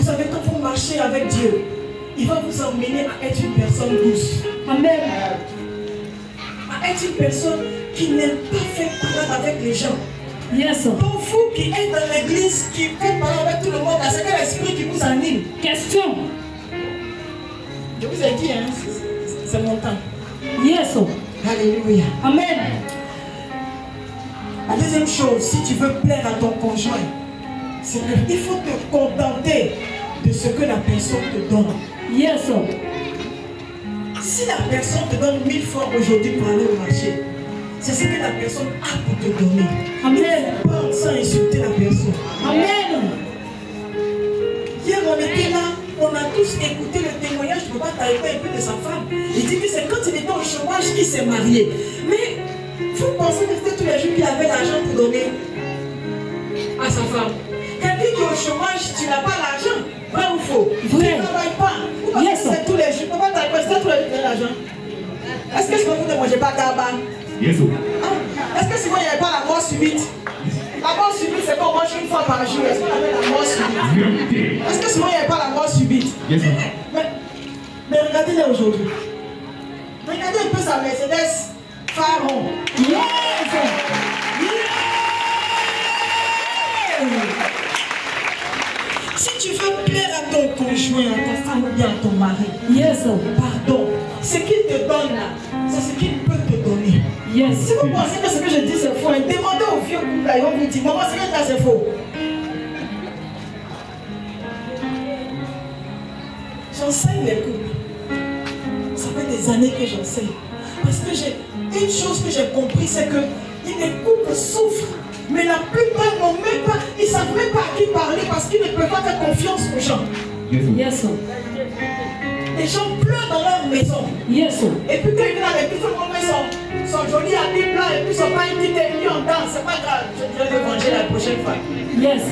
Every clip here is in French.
Vous savez, quand vous marchez avec Dieu, il va vous emmener à être une personne douce. Amen. À être une personne qui n'aime pas faire parler avec les gens. Yes. Pour vous qui êtes dans l'église, qui faites parler avec tout le monde, c'est quel esprit qui vous anime? Question. Je vous ai dit, hein, c'est mon temps. Yes. Alléluia. Amen. La deuxième chose, si tu veux plaire à ton conjoint, c'est qu'il faut te contenter de ce que la personne te donne. Yes. Si la personne te donne 1000 francs aujourd'hui pour aller au marché, c'est ce que la personne a pour te donner. Amen. Pas sans insulter la personne. Amen. Hier, on était là, on a tous écouté le témoignage de Papa Taïba un peu de sa femme. Il dit que c'est quand il était au chômage qu'il s'est marié. Mais vous pensez que c'était tous les jours qu'il avait l'argent pour donner à sa femme? Quelqu'un qui est au chômage, tu n'as pas l'argent. Vrai ou faux? Vrai. Tu ne travailles pas. Vous pensez que c'est tous les jours. Papa Taïba, c'est tous les jours qu'il a l'argent. Est-ce que vous ne mangez pas d'aba? Yes. Est-ce que sinon il n'y avait pas la mort subite? La mort subite, c'est qu'on mange une fois par jour. Est-ce qu'on appelle la mort subite? Est-ce que sinon il n'y avait pas la mort subite? Yes. Mais regardez-les aujourd'hui. Regardez un peu sa Mercedes Pharaon. Yes! Si tu veux plaire à ton conjoint, à ta femme ou bien à ton mari, yes, pardon, ce qu'il te donne là, c'est ce qu'il peut te donner. Yes. Si vous pensez que ce que je dis c'est faux, demandez aux vieux couples là, ils vont vous dire, maman, ce que là c'est faux. J'enseigne les couples. Ça fait des années que j'enseigne. Parce que une chose que j'ai compris, c'est que les couples souffrent. Mais la plupart n'ont même pas, ils ne savent même pas à qui parler parce qu'ils ne peuvent pas faire confiance aux gens. Yes. Les gens pleurent dans leur maison. Yes. Et puis quand ils viennent avec tout le monde, ils sont jolis habits blancs et puis ils sont pas une petite émission en danse. C'est pas grave, je vais me venger la prochaine fois. Yes.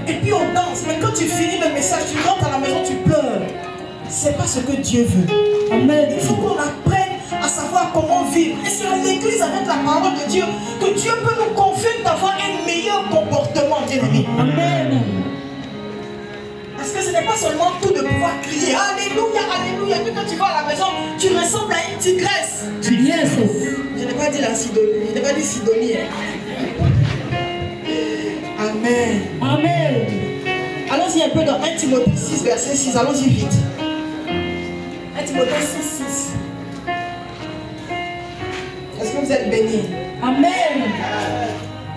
Et puis on danse. Mais quand tu finis le message, tu rentres à la maison, tu pleures. C'est pas ce que Dieu veut. Amen. Il faut qu'on apprenne à savoir comment vivre. Et c'est à l'église avec la parole de Dieu que Dieu peut nous confier d'avoir un meilleur comportement, bien-aimé. Amen. Parce que ce n'est pas seulement tout de pouvoir crier Alléluia, Alléluia. Et puis quand tu vas à la maison, tu ressembles à une tigresse. Yes. Je n'ai pas dit la Sidonie. Je n'ai pas dit Sidonie. Amen. Amen. Allons-y un peu dans 1 Timothée 6, verset 6. Allons-y vite. 1 Timothée 6, 6. Est-ce que vous êtes bénis? Amen.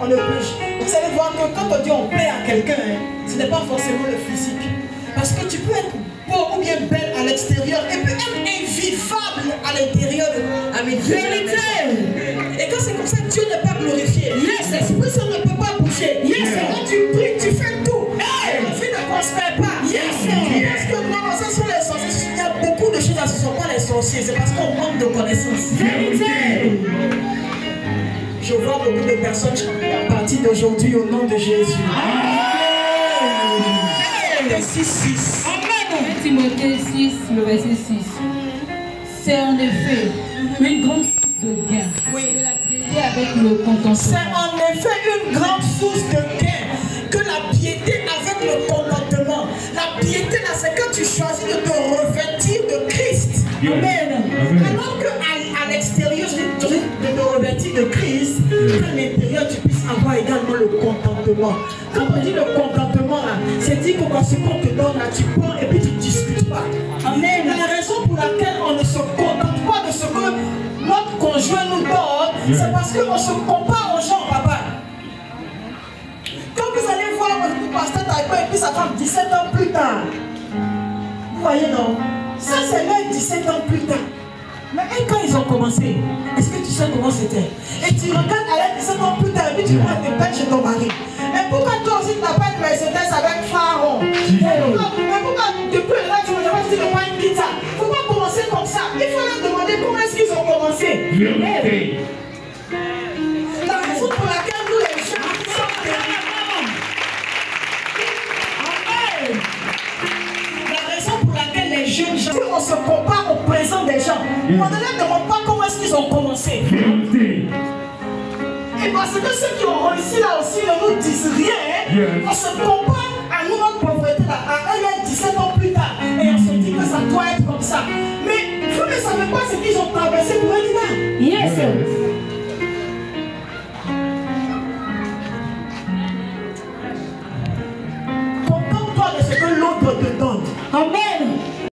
On ne bouge. Vous allez voir que quand on dit on plaît à quelqu'un, ce n'est pas forcément le physique. Parce que tu peux être beau ou bien belle à l'extérieur et puis être invivable à l'intérieur de la vérité. Et quand c'est comme ça, Dieu n'est pas glorifié. Yes. L'Esprit Saint ne peut pas bouger. Yes. Quand tu pries, tu fais tout. Hey. La vie ne prospère pas. Yes. Parce que non, ça sont les sorciers. Il y a beaucoup de choses, ce ne sont pas les sorciers. C'est parce qu'on manque de connaissances. Vérité. Je vois beaucoup de personnes à partir d'aujourd'hui au nom de Jésus. Timothée 6, 6. Amen. Timothée 6, le verset 6. C'est en effet une grande source de gain. Oui. Que la piété avec le contentement. C'est en effet une grande source de gain que la piété avec le contentement. La piété là, c'est quand tu choisis de te revêtir de Christ. Amen. Alors qu'à l'extérieur, de te revêtir de Christ, qu'à l'intérieur, tu puisses avoir également le contentement. Quand on dit le contentement, c'est dire que quand ce qu'on te donne, là, tu prends et puis tu ne discutes pas. Amen. La raison pour laquelle on ne se contente pas de ce que notre conjoint nous donne, c'est parce qu'on se compare aux gens, papa. Quand vous allez voir le pasteur Taïba et puis sa femme 17 ans plus tard, vous voyez non? Ça c'est même 17 ans plus tard. Mais quand ils ont commencé, est-ce que tu sais comment c'était? Et tu regardes à l'aide 17 ans plus tard et puis tu prends tes peines chez ton mari. Mais pourquoi toi aussi tu n'as pas une Mercedes avec Pharaon? Mais pourquoi depuis là tu ne veux pas une pizza? Pourquoi commencer comme ça? Il faut leur demander comment est-ce qu'ils ont commencé. La raison pour laquelle nous les gens sommes derrière. La raison pour laquelle les jeunes gens, on se compare au présent des gens. On ne leur demande pas comment est-ce qu'ils ont commencé. Et parce que ceux qui ont réussi là aussi ne nous disent rien, on se compare à nous, notre pauvreté là. ça. Mais vous ne savez pas ce qu'ils ont traversé pour être là. Yes. Contente-toi de ce que l'autre te donne. Amen.